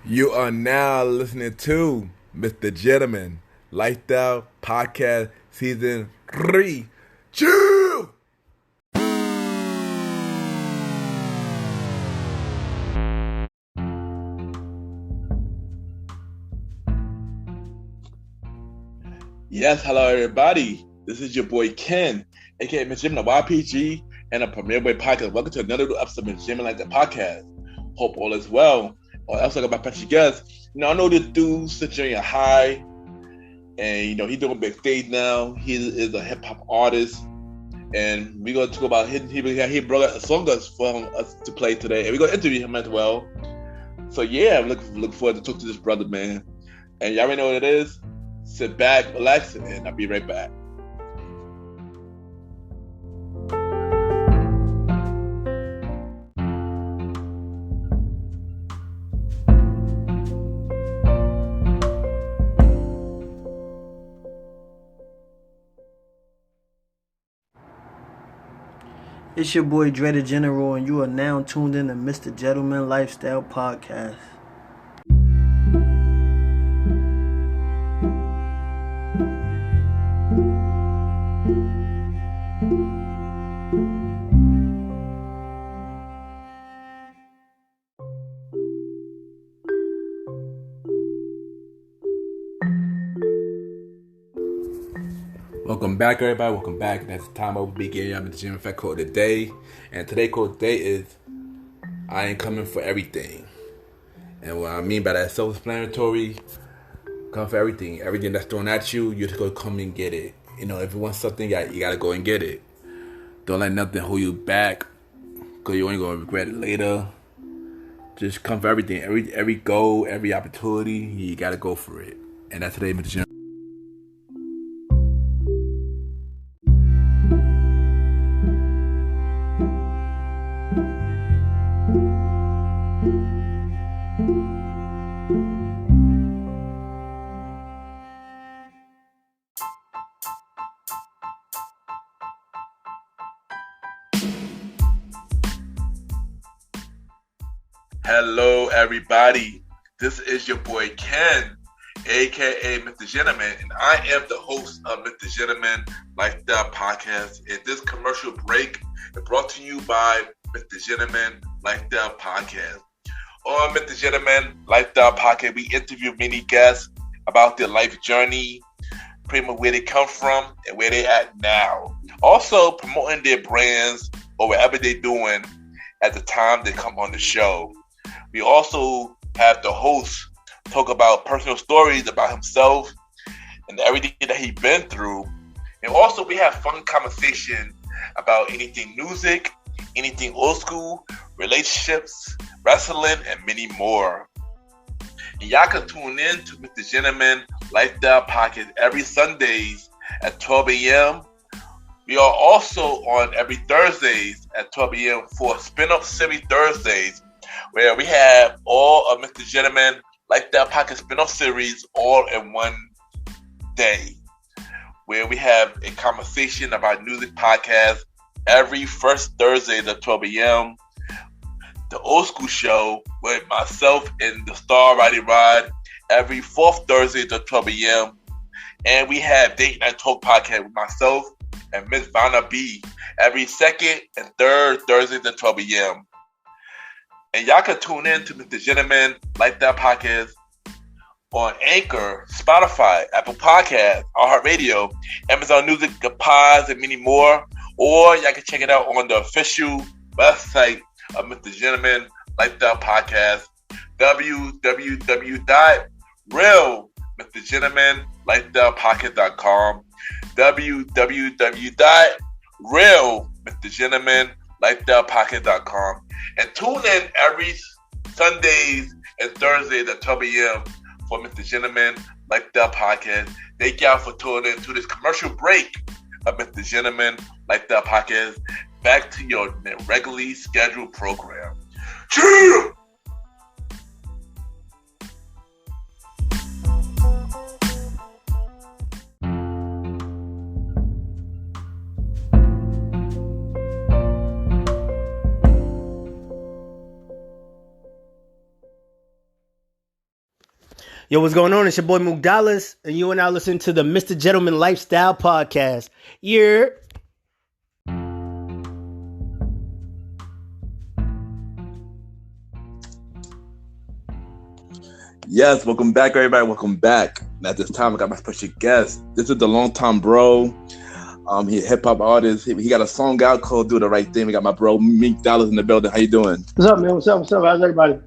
You are now listening to Mr. Gentleman Lifestyle Podcast Season 3. Chill! Yes, hello everybody. This is your boy Ken, aka Mr. Gentleman the YPG and a Premier Boy Podcast. Welcome to another episode of Mr. Gentleman Lifestyle Podcast. Hope all is well. Or else I got my special guest. I know this dude's at junior high, and he's doing big stage now. He is a hip hop artist, and we're gonna talk about he brought a song for us to play today, and we're gonna interview him as well. So yeah, I'm looking forward to talk to this brother, man. And y'all already know what it is. Sit back, relax, and I'll be right back. It's your boy Dre the General, and you are now tuned in to Mr. Gentleman Lifestyle Podcast. Welcome back, everybody. Welcome back. That's the time I will be getting y'all the gym effect quote of the day. And today's quote of the day is, I ain't coming for everything. And what I mean by that, self-explanatory, come for everything. Everything that's thrown at you, you just go come and get it. If you want something, you gotta go and get it. Don't let nothing hold you back, because you ain't gonna regret it later. Just come for everything. Every goal, every opportunity, you gotta go for it. And that's today, Mr. Gym. Hello, everybody. This is your boy Ken, aka Mr. Gentleman, and I am the host of Mr. Gentleman Lifestyle Podcast. And this commercial break is brought to you by Mr. Gentleman Lifestyle Podcast. On Mr. Gentleman Lifestyle Podcast, we interview many guests about their life journey, pretty much where they come from and where they at now. Also promoting their brands or whatever they're doing at the time they come on the show. We also have the host talk about personal stories about himself and everything that he's been through. And also we have fun conversation about anything music, anything old school, relationships, wrestling, and many more. And y'all can tune in to Mr. Gentleman Lifestyle Podcast every Sundays at 12 a.m. We are also on every Thursdays at 12 a.m. for Spin-Up Series Thursdays, where we have all of Mr. Gentleman Lifestyle Podcast spin-off series all in one day, where we have a conversation about music podcast every first Thursday at 12 a.m. The Old School Show with myself and the Star Riding Rod every fourth Thursday at 12 a.m. And we have Date Night Talk Podcast with myself and Miss Vanna B every second and third Thursdays at 12 a.m. And y'all can tune in to Mr. Gentleman Lifestyle Podcast on Anchor, Spotify, Apple Podcasts, iHeartRadio, Amazon Music, Pods, and many more. Or y'all can check it out on the official website of Mr. Gentleman Lifestyle Podcast, www.realmrgentlemanlifestylepodcast.com, www.realmrgentlemanlifestylepodcast.com. And tune in every Sundays and Thursdays at 12 a.m. for Mr. Gentleman Lifestyle Podcast. Thank y'all for tuning in to this commercial break of Mr. Gentleman Lifestyle Podcast. Back to your regularly scheduled program. Chill! Yo, what's going on? It's your boy Mook Dollas, and you are now listening to the Mr. Gentleman Lifestyle Podcast. Yeah. Yes, welcome back, everybody. Welcome back. And at this time, I got my special guest. This is the longtime bro. He's a hip hop artist. He got a song out called "Do the Right Thing." We got my bro Mook Dollas in the building. How you doing? What's up, man? What's up? How's everybody?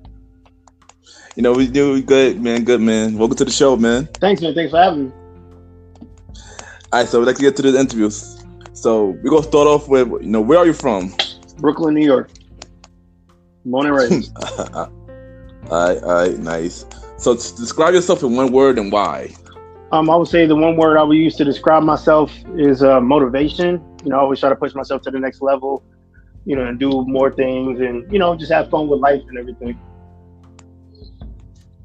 You know, we do good, man. Good, man. Welcome to the show, man. Thanks, man. Thanks for having me. All right, so we'd like to get to the interviews. So we're gonna start off with, where are you from? Brooklyn, New York. Born and raised. All right, nice. So describe yourself in one word and why. I would say the one word I would use to describe myself is motivation. I always try to push myself to the next level, and do more things and, just have fun with life and everything.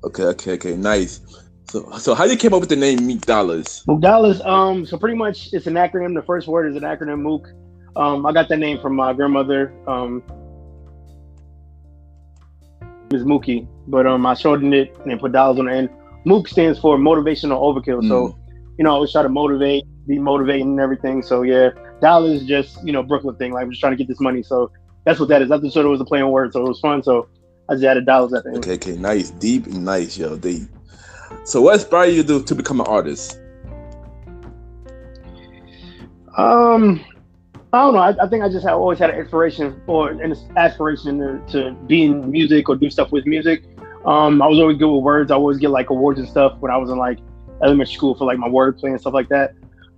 Okay, nice. So how you came up with the name Mook Dollas? Mook Dollas, so pretty much it's an acronym. The first word is an acronym, Mook. I got that name from my grandmother. Is Mookie, but I shortened it and put dollars on the end. Mook stands for motivational overkill. So, I always try to motivate, be motivating and everything. So yeah, Dollas is just, Brooklyn thing. Like, I'm just trying to get this money. So that's what that is. I just thought it was a play on words. So it was fun. So I just added dollars at the end. Okay, nice. Deep and nice, yo, deep. So what inspired you to become an artist? I don't know. I think I just have always had an inspiration or an aspiration to be in music or do stuff with music. I was always good with words. I always get like awards and stuff when I was in like elementary school for like my wordplay and stuff like that.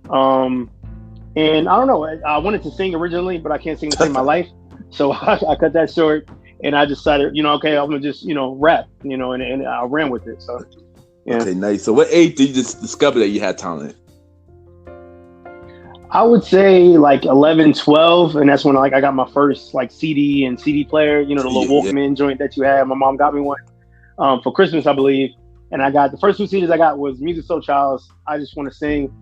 And I don't know. I wanted to sing originally, but I can't sing to save my life. So I cut that short and I decided, okay, I'm gonna just, rap, and I ran with it. So yeah. Okay, nice. So what age did you just discover that you had talent? I would say like 11, 12, and that's when I got my first like CD and CD player, the little Walkman joint that you had. My mom got me one for Christmas, I believe. And I got the first two CDs I got was Music So Child's I Just Want to Sing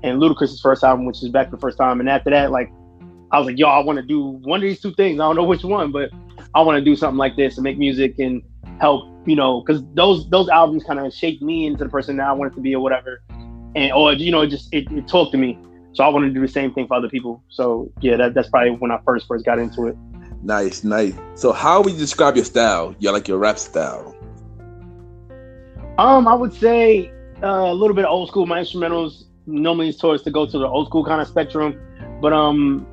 and Ludacris's first album, which is Back the First Time. And after that, like I was like, yo, I want to do one of these two things. I don't know which one, but I want to do something like this and make music and help, because those albums kind of shaped me into the person that I wanted to be or whatever. And it talked to me. So I want to do the same thing for other people. So yeah, that's probably when I first got into it. Nice. So how would you describe your style? Your rap style? I would say a little bit of old school. My instrumentals normally is towards to go to the old school kind of spectrum. But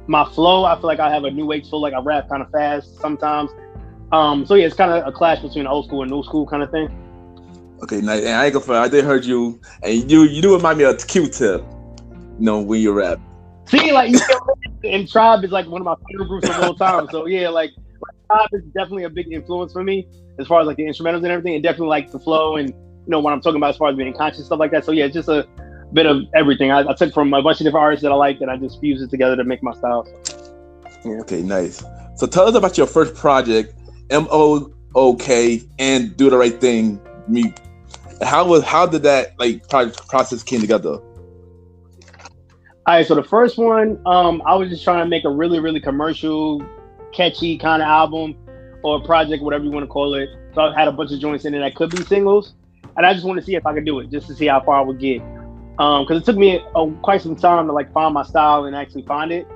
my flow, I feel like I have a new age flow. Like I rap kind of fast sometimes. So yeah, it's kind of a clash between old school and new school kind of thing. Okay, nice. And I ain't gonna front, I did heard you, and you do remind me of Q-Tip. When you rap. See, like, and Tribe is like one of my favorite groups of all time. So yeah, like Tribe is definitely a big influence for me as far as like the instrumentals and everything, and definitely like the flow and what I'm talking about as far as being conscious stuff like that. So yeah, just a bit of everything. I took from a bunch of different artists that I like, and I just fused it together to make my style. Yeah. Okay, nice. So tell us about your first project, Mook, and Do the Right Thing. How did that like process came together? All right, so the first one, I was just trying to make a really, really commercial, catchy kind of album or project, whatever you want to call it. So I had a bunch of joints in it that could be singles, and I just wanted to see if I could do it, just to see how far I would get. Because it took me quite some time to like find my style and actually find it.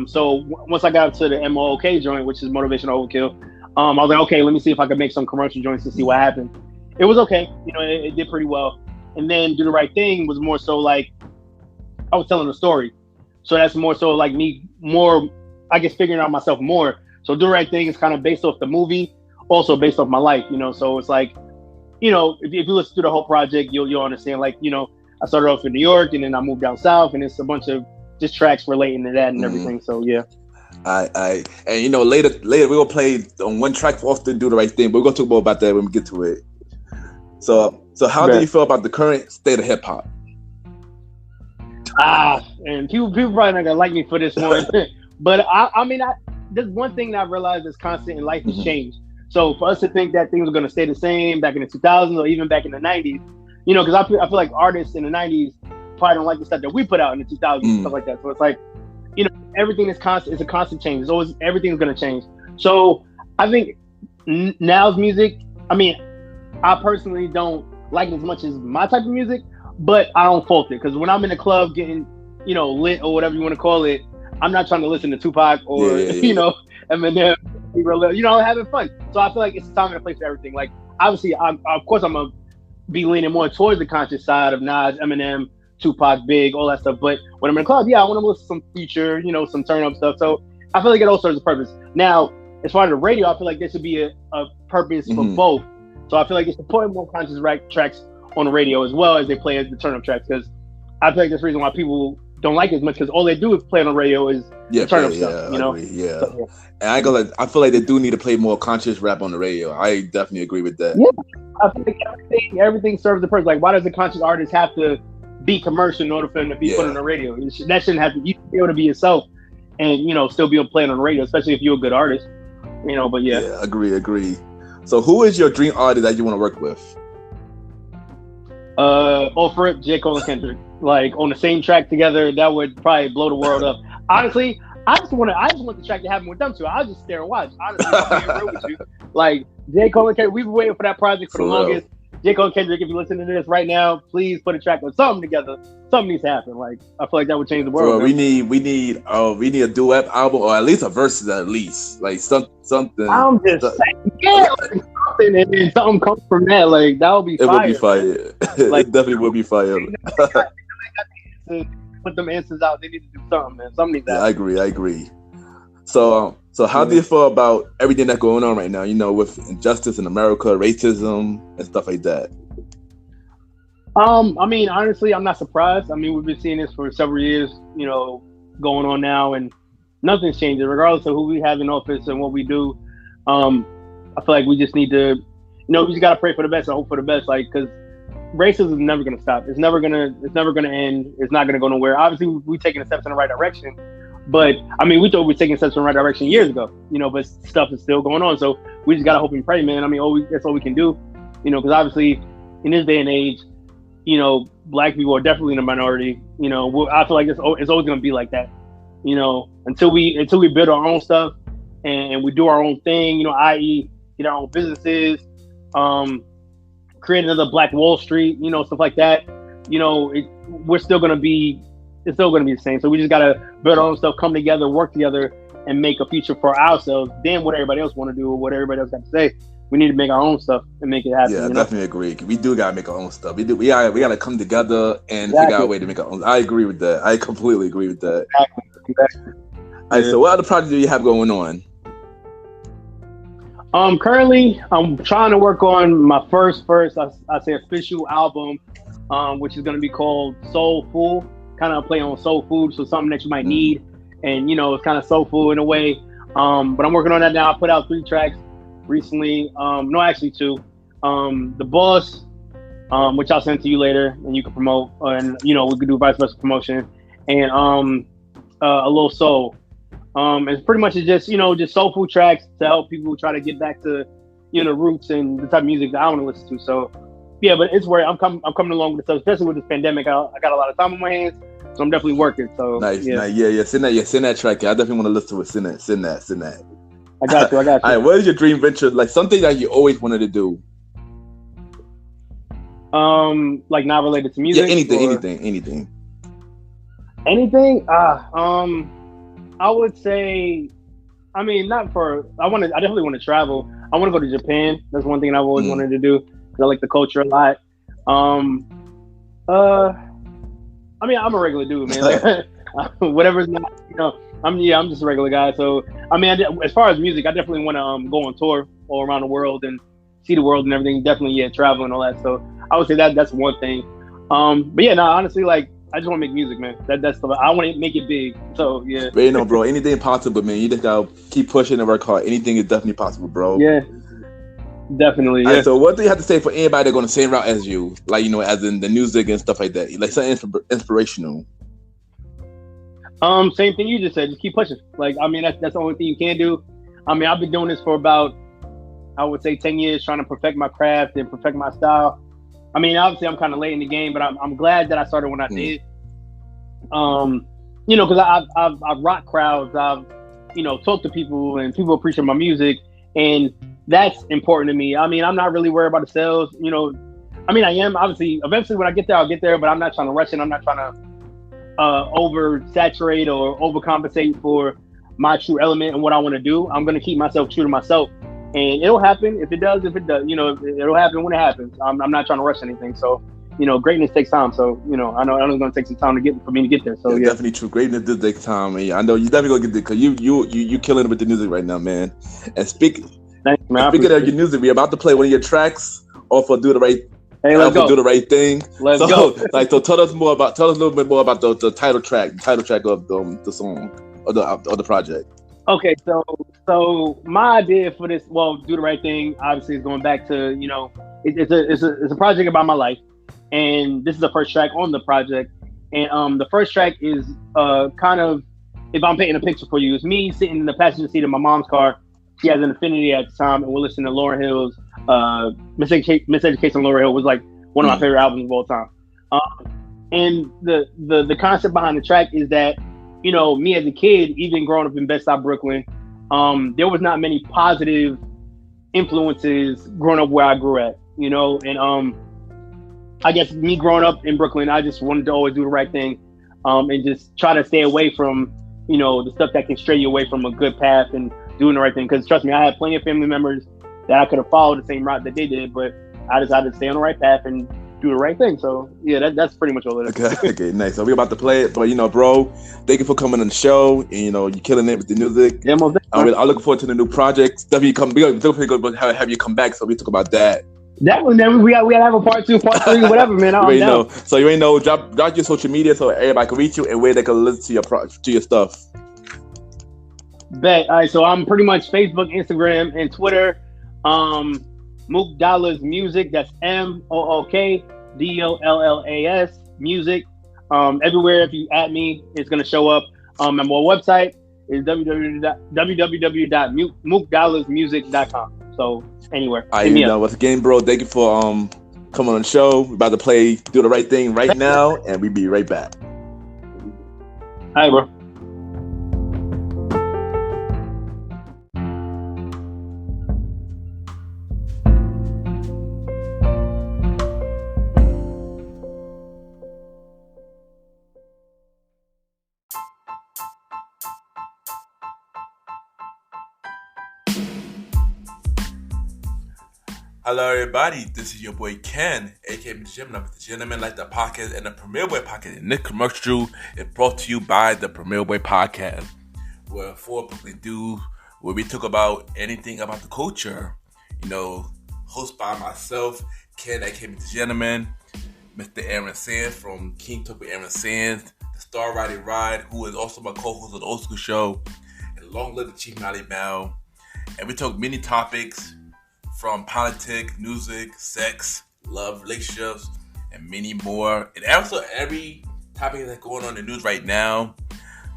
So once I got to the Mook joint, which is Motivational Overkill, I was like, okay, let me see if I could make some commercial joints to see what happened. It was okay, it did pretty well. And then Do the Right Thing was more so like I was telling a story. So that's more so like me I guess figuring out myself more. So Do the Right Thing is kind of based off the movie, also based off my life, so it's like, if you listen to the whole project, you'll understand, like, I started off in New York and then I moved down south and it's a bunch of just tracks relating to that and everything. So yeah. And later we're gonna play on one track off the Do the Right Thing, but we're gonna talk more about that when we get to it. So how do you feel about the current state of hip hop? And people probably not gonna like me for this one, but I mean, there's one thing that I realized is constant in life is change. So for us to think that things are gonna stay the same back in the 2000s or even back in the 90s, because I feel like artists in the 90s probably don't like the stuff that we put out in the 2000s and stuff like that. So it's like, everything is constant. It's a constant change. It's always everything's gonna change. So I think now's music. I mean, I personally don't like it as much as my type of music, but I don't fault it because when I'm in the club getting, lit or whatever you want to call it, I'm not trying to listen to Tupac or Eminem, having fun. So I feel like it's a time and a place for everything. Like obviously, of course I'm gonna be leaning more towards the conscious side of Nas, Eminem, Tupac, Big, all that stuff. But when I'm in the club, I want to listen to some Future, some turn up stuff. So I feel like it all serves a purpose. Now, as far as the radio, I feel like there should be a purpose for both. So I feel like it's important more conscious tracks on the radio as well as they play as the turn up tracks, because I feel like that's the reason why people don't like it as much, because all they do is play on the radio is turn up stuff. Yeah. So, and I feel like they do need to play more conscious rap on the radio. I definitely agree with that. Yeah, I feel like everything serves the purpose. Like, why does a conscious artist have to be commercial in order for them to be put on the radio? That shouldn't have to. You should be able to be yourself and still be able to play it on the radio, especially if you're a good artist. But yeah, agree. So, who is your dream artist that you want to work with? Off rip, J. Cole and Kendrick, like on the same track together, that would probably blow the world up. Honestly, I just want the track to happen with them two. I'll just stare and watch. Honestly, I'm being real with you. Like J. Cole and Kendrick, we've been waiting for that project for the longest. J. Cole and Kendrick, if you're listening to this right now, please put a track on something together. Something needs to happen. Like I feel like that would change the world. Bro, we need a duet album or at least a verses, at least like something. I'm just saying, something, and then something comes from that. Like that would be fire. It would be fire. Like, it definitely would be fire. Put them answers out. They need to do something, man. Something needs to happen. I agree. So how do you feel about everything that's going on right now? With injustice in America, racism, and stuff like that. I mean, honestly, I'm not surprised. I mean, we've been seeing this for several years, going on now, and nothing's changing, regardless of who we have in office and what we do. I feel like we just need to, we just gotta pray for the best and hope for the best, like, because racism is never gonna stop. It's never gonna end. It's not gonna go nowhere. Obviously, we're taking steps in the right direction. But I mean, we thought we were taking steps in the right direction years ago, but stuff is still going on. So we just gotta hope and pray, man. I mean, that's all we can do, because obviously in this day and age, Black people are definitely in the minority. I feel like it's always gonna be like that, until we build our own stuff and we do our own thing, i.e., get our own businesses, create another Black Wall Street, stuff like that. It's still gonna be the same. So we just gotta build our own stuff, come together, work together, and make a future for ourselves. Damn what everybody else want to do or what everybody else got to say. We need to make our own stuff and make it happen. Yeah, I definitely agree. We do gotta make our own stuff. We gotta come together and figure out a way to make our own. I agree with that. I completely agree with that. Exactly. All right. So what other projects do you have going on? Currently, I'm trying to work on my first, I say official album, which is gonna be called Soul Food. Kind of play on soul food, so something that you might need, and it's kind of soulful in a way. But I'm working on that now. I put out 3 tracks recently. No, actually 2. The Boss, which I'll send to you later, and you can promote, and we could do vice versa promotion, and a Little Soul. It's pretty much just just soulful tracks to help people try to get back to the roots and the type of music that I want to listen to. So. Yeah, but it's where I'm coming along with this stuff, especially with this pandemic. I got a lot of time on my hands, so I'm definitely working. So nice. Yeah. Send that track. I definitely want to listen to it. Send that. I got you. All right, what is your dream venture? Like something that you always wanted to do? Like not related to music. Yeah, anything. Anything? I would say, I mean, I definitely want to travel. I want to go to Japan. That's one thing I've always wanted to do. I like the culture a lot. I mean, I'm a regular dude, man. Like, whatever's not, I'm just a regular guy. So, I mean, as far as music, I definitely want to go on tour all around the world and see the world and everything. Definitely, travel and all that. So, I would say that's one thing. But yeah, no, honestly, like, I just want to make music, man. That's I want to make it big. So, yeah. But bro, anything possible, man. You just gotta keep pushing and work hard. Anything is definitely possible, bro. Yeah. Definitely. Yeah. Right, so what do you have to say for anybody that's going the same route as you? Like, as in the music and stuff like that. Like something inspirational. Same thing you just said. Just keep pushing. Like, I mean, that's the only thing you can do. I mean, I've been doing this for about, I would say 10 years, trying to perfect my craft and perfect my style. I mean, obviously I'm kind of late in the game, but I'm glad that I started when I did. Because I've rocked crowds. I've, talked to people and people appreciate my music. And that's important to me. I mean, I'm not really worried about the sales. I mean, I am obviously. Eventually, when I get there, I'll get there. But I'm not trying to rush it. I'm not trying to oversaturate or overcompensate for my true element and what I want to do. I'm gonna keep myself true to myself, and it'll happen if it does. If it does, it'll happen when it happens. I'm not trying to rush anything. So, greatness takes time. So, I know it's gonna take some time for me to get there. So yeah. Definitely true. Greatness does take time. And I know you definitely gonna get there because you killing it with the music right now, man. And speaking of your music, we're about to play one of your tracks off of Do the Right. Hey, let's go. Do the Right Thing. Let's go. So tell us a little bit more about the title track of the song or the project. Okay, so my idea for this, Do the Right Thing, obviously is going back to, it's a project about my life, and this is the first track on the project, and the first track is kind of, if I'm painting a picture for you, it's me sitting in the passenger seat of my mom's car. She has an Affinity at the time, and we're listening to Lauryn Hill's Miseducation of Lauryn Hill was like one of my favorite albums of all time. And the concept behind the track is that, me as a kid, even growing up in Bed-Stuy, Brooklyn, there was not many positive influences growing up where I grew at, and I guess me growing up in Brooklyn, I just wanted to always do the right thing, and just try to stay away from, the stuff that can stray you away from a good path and doing the right thing. Because trust me, I had plenty of family members that I could have followed the same route that they did, but I decided to stay on the right path and do the right thing. So yeah, that's pretty much all it is. Okay, nice. So we're about to play it, but bro, thank you for coming on the show. And you're killing it with the music. Yeah, most I'm looking forward to the new projects. Definitely have you come back so we talk about that. That then we gotta have a part 2, part 3, whatever, man. You ain't know. Drop your social media so everybody can reach you and where they can listen to your stuff. Bet. All right, so I'm pretty much Facebook, Instagram, and Twitter. Mook Dollas Music. That's MOOK Music. Everywhere, if you at me, it's gonna show up. And my website is www.mookdollasmusic.com. So anywhere. Once again, bro, thank you for coming on the show. We're about to play Do the Right Thing right now, and we'll be right back. Hi, bro. Hello, everybody. This is your boy Ken, aka Mr. Gentleman, like the podcast and the Premier Boy podcast. And this commercial is brought to you by the Premier Boy podcast, where four Brooklyn dudes, where we talk about anything about the culture. Hosted by myself, Ken, aka Mr. Gentleman, Mr. Aaron Sands from King Talk with Aaron Sands, the Star Riding Ride, who is also my co-host of the Old School Show, and Long Live the Chief Mally Bell. And we talk many topics, from politics, music, sex, love, relationships, and many more. And also every topic that's going on in the news right now,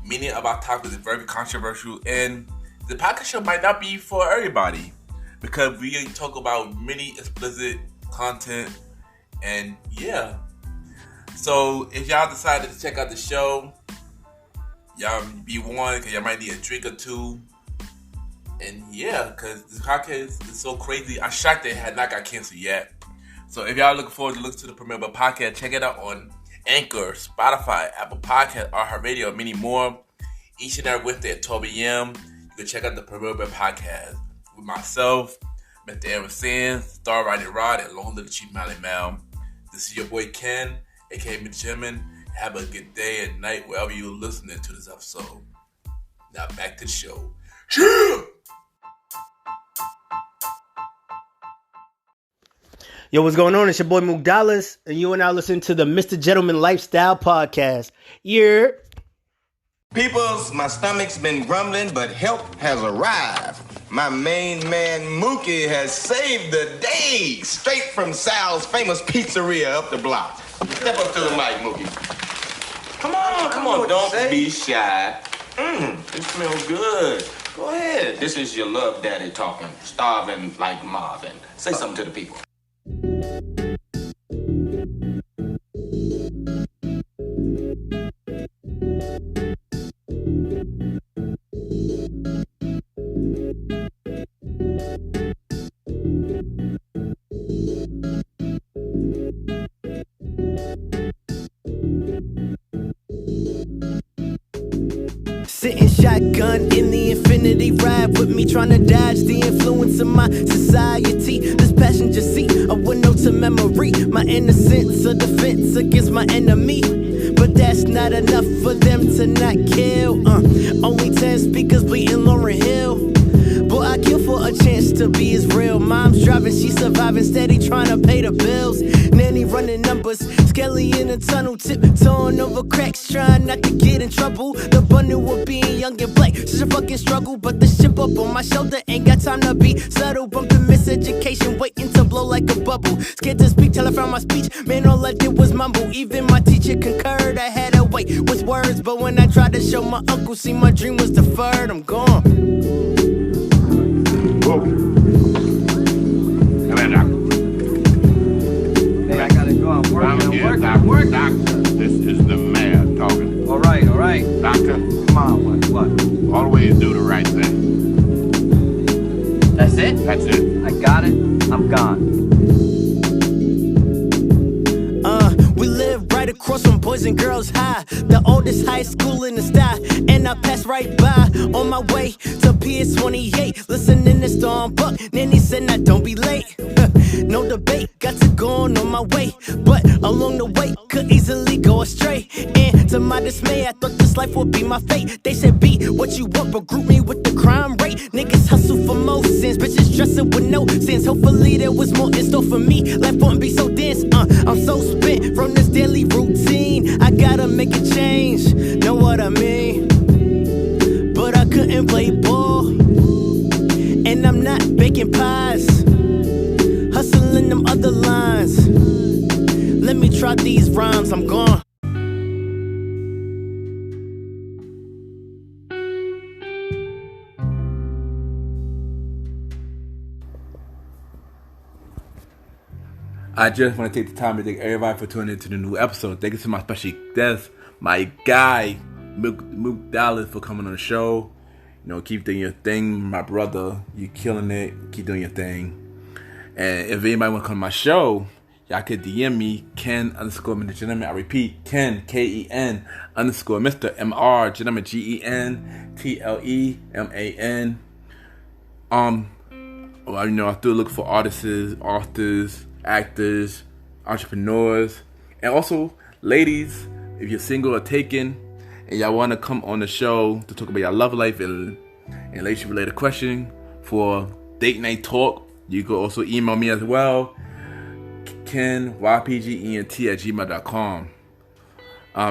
many of our topics are very controversial. And the podcast show might not be for everybody because we talk about many explicit content. And yeah. So if y'all decided to check out the show, y'all be warned because y'all might need a drink or two. And yeah, because this podcast is so crazy. I'm shocked that it had not got canceled yet. So if y'all looking forward to listen to the Premier Boy podcast, check it out on Anchor, Spotify, Apple Podcast, iHeartRadio, and many more. Each and every Wednesday at 12 a.m. You can check out the Premier Boy podcast with myself, Mr. Aaron Sands, Star Riding Rod, and Long Live the Chief Mally Mal. This is your boy Ken, aka Mr. Gentleman. Have a good day and night wherever you're listening to this episode. Now back to the show. Yeah! Yo, what's going on? It's your boy Mook Dollas, and you are now listening to the Mr. Gentleman Lifestyle Podcast. Peoples, my stomach's been grumbling, but help has arrived. My main man Mookie has saved the day straight from Sal's famous pizzeria up the block. Step up to the mic, Mookie. Come on, don't be shy. It smells good. Go ahead. This is your love daddy talking, starving like Marvin. Say something to the people. Sitting shotgun in the infinity ride with me, trying to dodge the influence of my society. This passenger seat, a window to memory, my innocence, a defense against my enemy. But that's not enough for them to not kill. Only 10 speakers bleeding Lauryn Hill. Boy, I kill for a chance to be as real. Mom's driving, she surviving, steady trying to pay the bills. Nanny running numbers, Skelly in a tunnel, tiptoeing over cracks, trying not to get in trouble. The bundle of being young and black, such a fucking struggle. But the ship up on my shoulder ain't got time to be subtle. Bumping miseducation, waiting to blow like a bubble. Scared to speak till I found my speech, man, all I did was mumble. Even my teacher concurred, I had to wait with words. But when I tried to show my uncle, see my dream was deferred, I'm gone. Whoa. Come here, doctor. Hey, I gotta go. I'm working. Doctor, this is the mayor talking. All right. Doctor, Come on, what? always do the right thing. That's it? That's it. I got it. I'm gone. We live right across from Boys and Girls High, the oldest high school in the sty. And I pass right by on my way to PS 28, listening to Storm Buck. Nanny said, "Now don't be late." No debate, got to go on my way, but along the way could easily go astray. And to my dismay, I thought this life would be my fate. They said, "Be what you want, but group me with the crime rate." Niggas hustle for more sins, bitches dressing with no sense. Hopefully there was more in store for me. Life wouldn't be so dense. I'm so spent from this daily routine. I gotta make a change, know what I mean? But I couldn't play ball, and I'm not baking pies, hustling them other lines. Let me try these rhymes, I'm gone. I just want to take the time to thank everybody for tuning into the new episode. Thank you to my special guest, my guy, Mook Dollas, for coming on the show. You know, keep doing your thing, my brother. You killing it. Keep doing your thing. And if anybody want to come to my show, y'all could DM me, Ken_Mr. Gentleman. I repeat, Ken, Ken _Mr. MR Gentleman, GENTLEMAN. Well, you know, I still look for artists, authors, actors, entrepreneurs, and also ladies. If you're single or taken and y'all want to come on the show to talk about your love life and relationship related question for date night talk, you can also email me as well, kenypgent@gmail.com.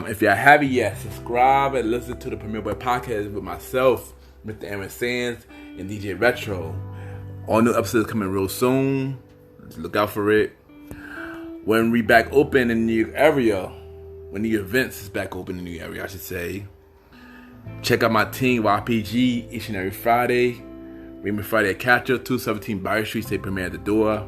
If y'all haven't yet, subscribe and listen to the Premier Boy Podcast with myself, Mr. Aaron Sands, and DJ Retro. All new episodes coming real soon. Look out for it. When we back open in the New York area, when the events is back open in the New York area, I should say, check out my team, YPG, each and every Friday. Meet me Friday at Catcher, 217 Byron Street, say premiere at the door.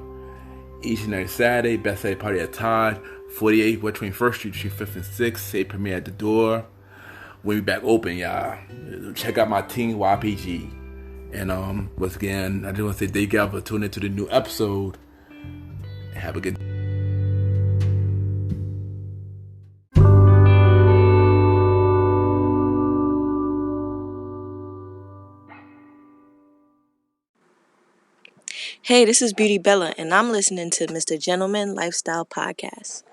Each and every Saturday, best Saturday party at Todd, 48 West 21st Street, Street 5th and 6th, say premiere at the door. When we back open, y'all, check out my team, YPG. And once again, I just want to say thank y'all for tuning into the new episode. Have a good day. Hey, this is Beauty Bella, and I'm listening to Mr. Gentleman Lifestyle Podcast.